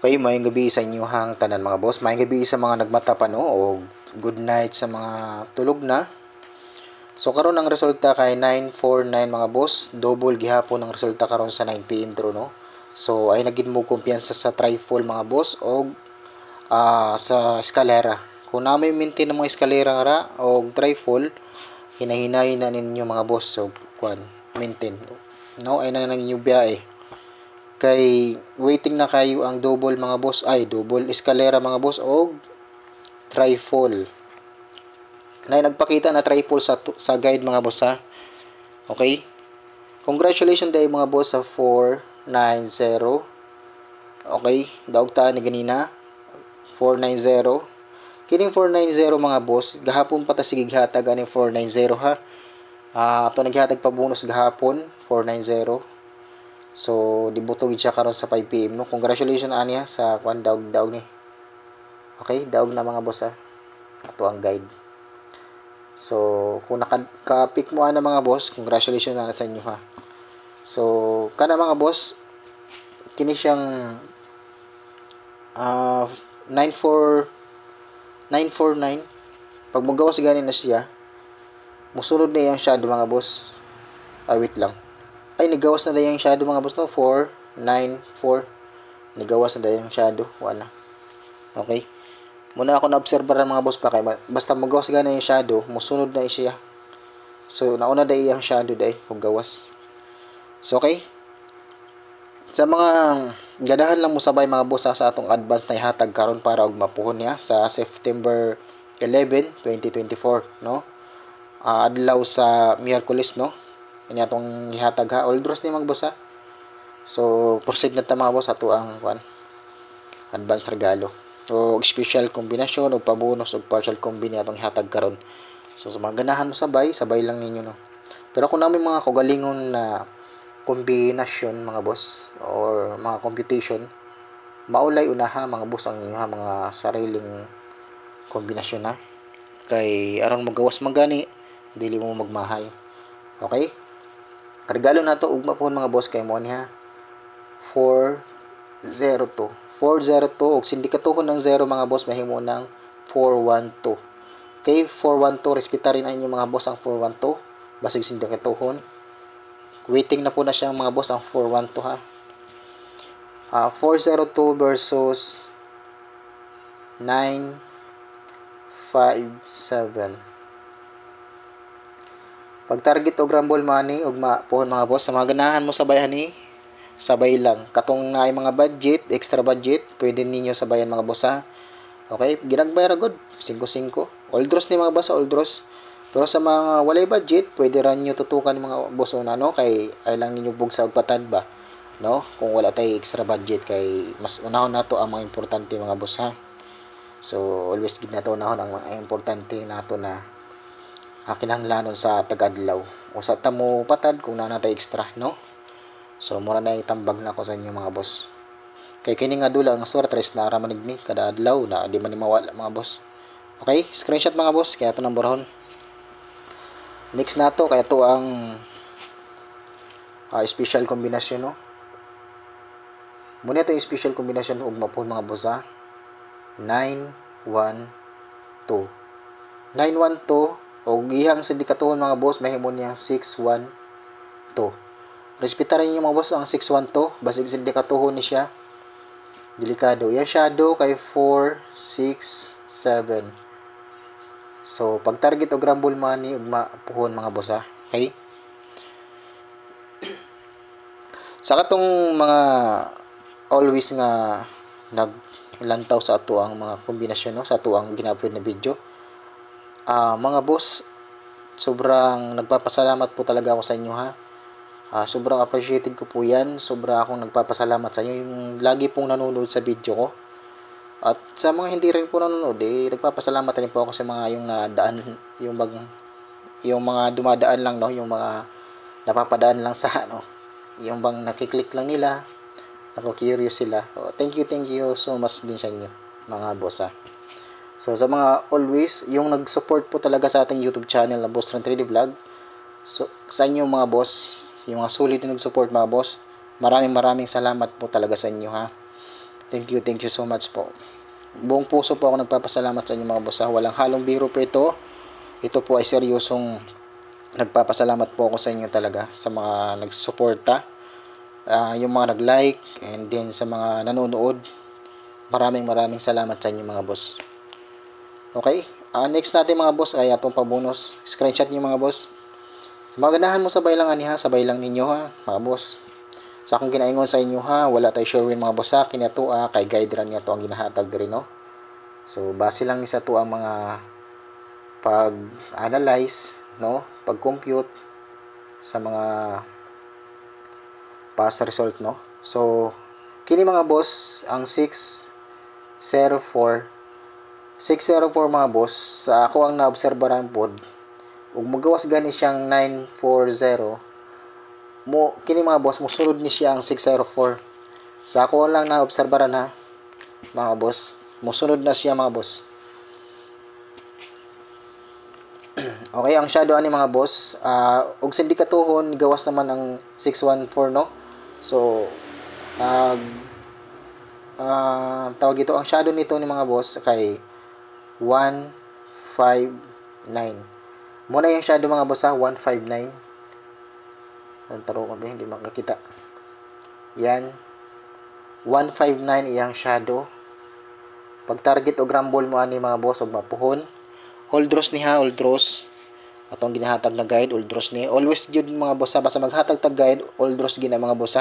Okay, maayong gabi sa inyo hang tanan mga boss. Maayong gabi sa mga nagmata pa no o good night sa mga tulog na. So karon ang resulta kay 949 mga boss. Double gihapon ang resulta karon sa 9 PM intro no. So ay nagin mo kumpiyansa sa trifle mga boss o sa eskalera. Kung na may maintain ng mga eskalera ra o trifle, hinahinayin na ninyo mga boss. So kuan maintain. No ay na ninyo biyahe. Kay waiting na kayo ang double mga boss, ay double eskalera mga boss o trifle na nagpakita na trifle sa guide mga boss ha. Okay, congratulations dahil mga boss sa 490. Okay, daog ta ni ganina 490. Kining 490 mga boss, gahapon pa ta sige gihatag ani 490 ha. Ato naghatag pa bonus gahapon 490. So dibutog siya karon sa 5 PM no. Congratulations aniya sa kwan daog ni. Okay, daog na mga boss ha. Ato ang guide. So kung naka-pick mo ana mga boss, congratulations na sa inyo ha. So kana mga boss, kini siyang 949. Pag magawas ganin na siya, musunod na yung shadow mga boss. Wait lang. Ay, nagawas na dayang shadow mga boss no. 494. Nagawas na dayang shadow. Wala. Okay. Muna ako na-obserbaran mga boss pa kay basta magawas gana yung shadow, musunod na siya. So, nauna day yung shadow day ug gawas. So, okay. Sa mga ganahan lang mo sabay mga boss sa atong advance na ihatag karon para og mapuhon niya sa September 11, 2024, no? Adlaw sa Miyerkules, no? Ini atong ihatag ha. All draws ni mga boss ha. So, proceed na ta mga boss ato ang advance regalo. O special kombinasyon o pabonus o partial combine atong ihatag karon. So, sa mga ganahan mo sabay lang ninyo no. Pero kung namin mga kagalingon na kombinasyon mga boss or mga computation, maulay unaha mga boss ang inyong mga sariling kombinasyon ha. Kay aron magawas magani, dili mo magmahay. Okay? Regalo na to ugma po mga boss kay mo niya 402 ug sindikatuhon ng 0 mga boss mahimo ng 412. Kay 412 respetarin ang inyo mga boss ang 412 basig sindikatuhon. Waiting na po na siya mga boss ang 412 ha. 402 versus 957. Pag target og rumble money og mapuhon mga boss sa mga ganahan mo sabay ni, sabay lang. Katong naay mga budget, extra budget, pwede ninyo sabayan mga boss ha. Okay, ginagbayar good 5-5. All draws ni mga boss, all draws. Pero sa mga walay budget, pwede ran niyo tutukan mga boss una no kay ay lang ninyo bugsa og patad ba. No? Kung wala tay extra budget kay mas unahon nato ang mga importante mga boss ha. So always gid nato unahon ang mga importante nato na kinahanglanon sa taga-adlaw o sa tamo patad kung nanatay extra no. So mura na itambag na ko sa inyo mga boss kay kini nga dula ang sortres na ramanig ni kada adlaw na di man ni mawala mga boss. Okay, screenshot mga boss kaya ito nang borahon. Next na to kaya to ang special kombinasyon no. Muna ito yung special kombinasyon ug mapuhon mga boss ha. 912 o gihang sindikatuhon mga boss mahimo niya 612. Respetaran niyo mga boss ang 612 basig sindikatuhon ni siya. Delikado. Yang shadow kay 467. So pag target og rumble money ug mapuhon mga boss ha. Okay? Sa katong mga always nga naglantaw sa ato ang mga kombinasyon no sa ato ang gina-upload na video. Mga boss, sobrang nagpapasalamat po talaga ako sa inyo ha. Sobrang appreciated ko po yan. Sobrang akong nagpapasalamat sa inyo yung lagi pong nanonood sa video ko. At sa mga hindi rin po nanonood, nagpapasalamat rin po ako sa mga yung nadaan, yung mga dumadaan lang no, yung mga napapadaan lang sa yung bang nakiklik lang nila, nako-curious sila. Thank you so much din sa inyo mga boss ha. So sa mga always yung nag-support po talaga sa ating YouTube channel na Boss Ron 3D Vlog. So sa inyo mga boss, yung mga solid na nag-support mga boss, maraming salamat po talaga sa inyo ha. Thank you so much po. Buong puso po ako nagpapasalamat sa inyo mga boss. Walang halong biro po ito. Ito po ay seryosong nagpapasalamat po ako sa inyo talaga sa mga nagsusuporta, yung mga nag-like, and then sa mga nanonood. Maraming salamat sa inyo mga boss. Okay? Next natin mga boss ay atong pabonus. Screenshot niyo mga boss. Maganahan mo sabay lang ani ha, sabay lang ninyo ha, mga boss. Sa akong ginaingon sa inyo ha, wala tay sure win mga boss ha, kinato kay guide ran niya to ang ginahatag diri no. So base lang ni sa to ang mga pag-analyze no, pag-compute sa mga past result no. So kini mga boss ang 604 mga boss sa ako ang naobserbahan pod ug magawas gani siyang 940 mo kini mga boss mosulod ni siya ang 604 sa ako lang naobserbahan ha mga boss, mosunod na siya mga boss. Okay, ang shadow ani mga boss ug sindikatuhon gawas naman ang 614 no. So tawag dito ang shadow nito ni mga boss kay 159. Muna yung shadow mga boss 159. Ang taro ko ba hindi makakita. Yan. 159 iyang shadow. Pag target o grumble mo ani mga boss og mapuhon. Old draws ni ha, old draws. Atong ginahatag na guide, old draws ni. Always jud mga boss basta maghatag tag guide, old draws gina mga boss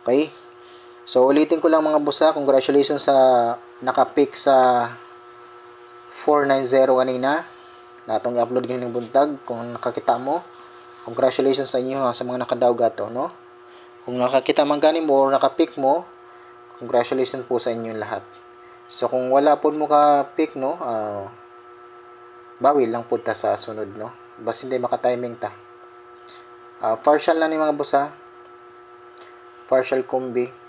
Okay? So ulitin ko lang mga boss congratulations sa naka-pick sa 490 kanina. Natong i-upload ganing buntag kung nakakita mo. Congratulations sa inyo sa mga nakadaog ato no. Kung nakakita man gani mo or naka-pick mo, congratulations po sa inyo lahat. So kung wala pod mo ka-pick no, bawi lang po ta sa sunod no. Basta hindi maka-timing ta. Partial lang ni mga boss partial combi.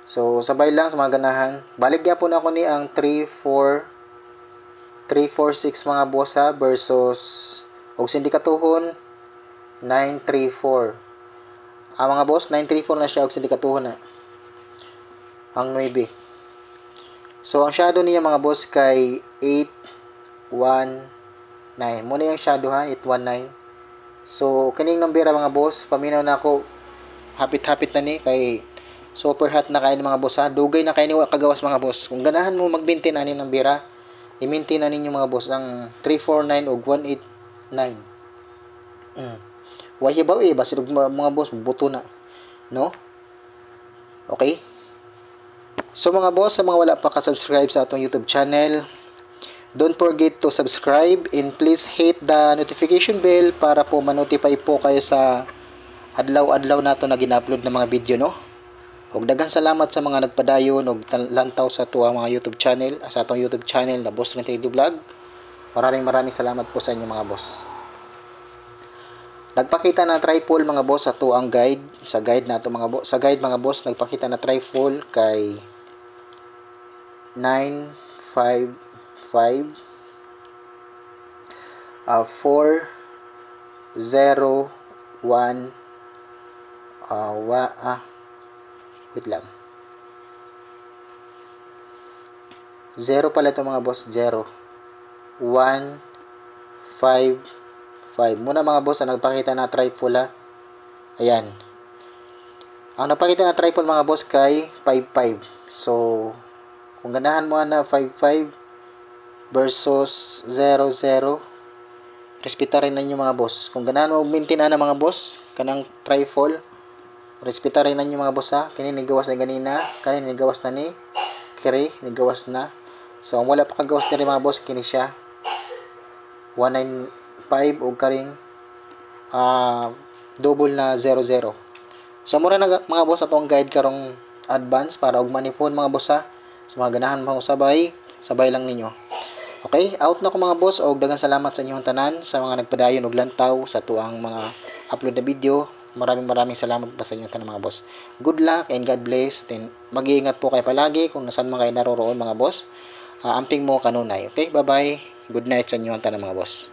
So sabay lang sa mga ganahan. Balik gyapon ako ni ang 346 mga boss versus og sindikatuhon 934. Mga boss 934 na siya og sindikatuhon na. Ang 9. So ang shadow niya mga boss kay 819. Muna yung shadow 819. So kining numbera mga boss, paminaw na ako. Hapit-hapit na ni kay super hot na kayo mga boss Dugay na kayo ni kagawas mga boss. Kung ganahan mo mag-maintain ani ng bira, i-maintain na ninyo mga boss ang 349 o 189. Wahibaw basta mga boss buto na no. Okay, so mga boss sa mga wala pa ka-subscribe sa atong YouTube channel, don't forget to subscribe and please hit the notification bell para po ma-notify po kayo sa adlaw-adlaw nato na gina-upload na mga video no. Ug daghang salamat sa mga nagpadayon og lantaw sa tuwa mga YouTube channel, sa atong YouTube channel na Boss Ren 3D Vlog. Maraming salamat po sa inyo mga boss. Nagpakita na trifle mga boss sa tuang guide, sa guide nato mga boss. Sa guide mga boss nagpakita na trifle kay 955 401 wait lang. 0 pala ito mga boss. 0. 1, 5, 5. Muna mga boss, nagpakita na trifle Ayan. Ang nagpakita na trifle mga boss kay 5, 5. So, kung ganahan mo na 5, 5 versus 0, 0. Respeta rin ninyo mga boss. Kung ganahan mo maintain na mga boss, kanang trifle, respeta rin ninyo mga boss Kani nigawas na ganina, kani nigawas na ni kiri, nigawas na. So ang wala pa kagawas ni mga boss kini siya 195 og karing double na 00. So mura na mga boss atong guide karong advance para og manipon mga boss sa mga ganahan mo sabay lang ninyo. Okay, out na ko mga boss og daghang salamat sa inyong tanan sa mga nagpadayon og lantaw sa tuang mga upload na video. Maraming salamat pa sa inyo mga boss. Good luck and God bless. Then mag-iingat po kayo palagi kung nasaan man kayo naroroon mga boss. Amping mo kanunay. Okay, bye-bye. Good night sa inyo mga boss.